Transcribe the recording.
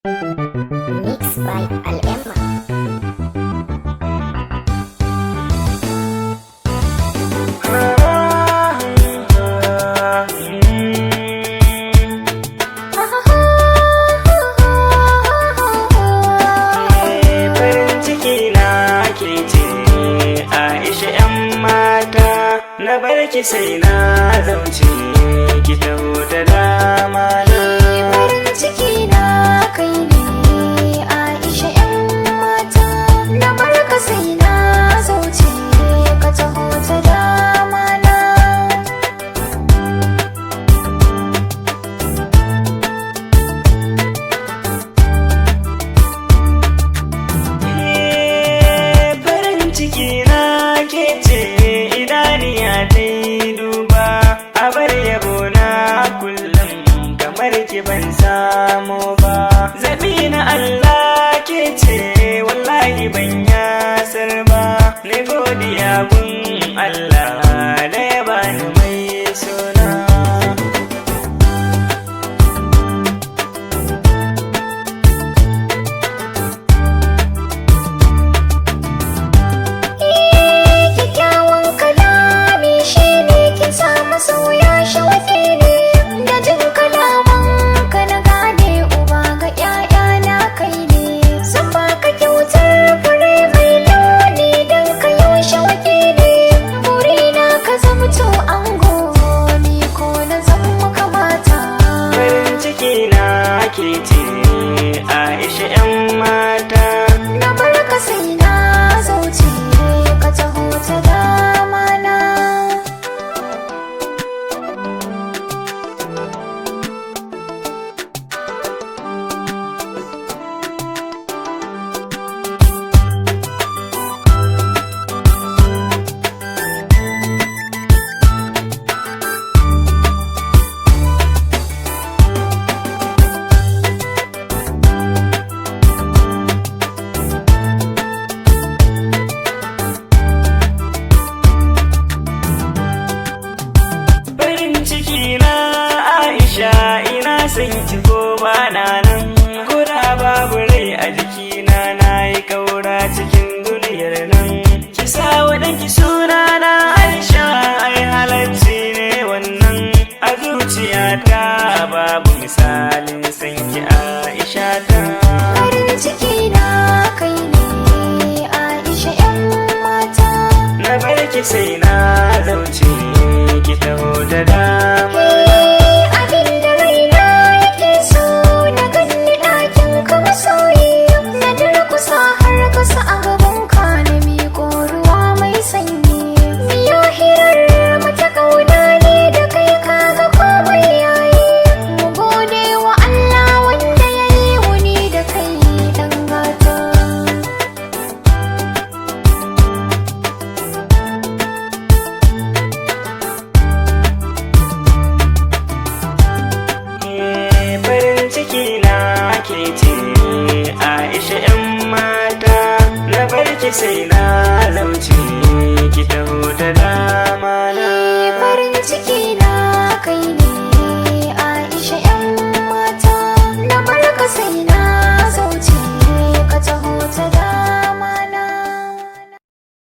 Mixed by Al-Emma. Farin ciki na ke ce Aisha 'yan mata, na barki sai na zauce ki taho da dama na. Farin ciki na kai ne Aisha 'yan mata, na barka sai na zauce ka taho ta dama na. Farin ciki na ke ce idaniya ta yi duba, a bar yabo na kullum kamar ki ban samu ba. Zabi na Allah ke ce wallahi ban yasar ba, ni godiya gun Allah da ya bani mai suna. Kyakkyawan kalami shi ne kin samu sauya shawake ne, da jin kalaman ka na gane uba ga 'ya'yana kai ne. Zan baka kyautar fure mai launi don ka yi shawake ne, burina ka zamto ango ni ko na zama kamata. Farin ciki na ke ce Aisha 'yan mata, Na barka sai na zauce ka taho ta dama na. farin ciki na Aisha, ina son ki ko ba na nan, ko da babu rai a jikina na yi kaura cikin duniyar nan. Ki sa waɗanki suna na Aisha, ai halarci ne wannan, a zuciyata babu misalin san ki Aisha ta. Farin ciki na kai ne Aisha 'yan mata. Na barki sai na zauce ki taho da dama. Abin da raina yake so na ganni ɗakin ka masoyi, na durkusa har kasa a gaban ka na miƙo ruwa mai sanyi. Miyo hirar mu ta ƙauna ne da kai kaga komai yayi, mu gode wa Allah wanda ya yi wuni da kai ɗan gata. Farin ciki na ke ce Aisha 'yan mata, na barki sai na lauce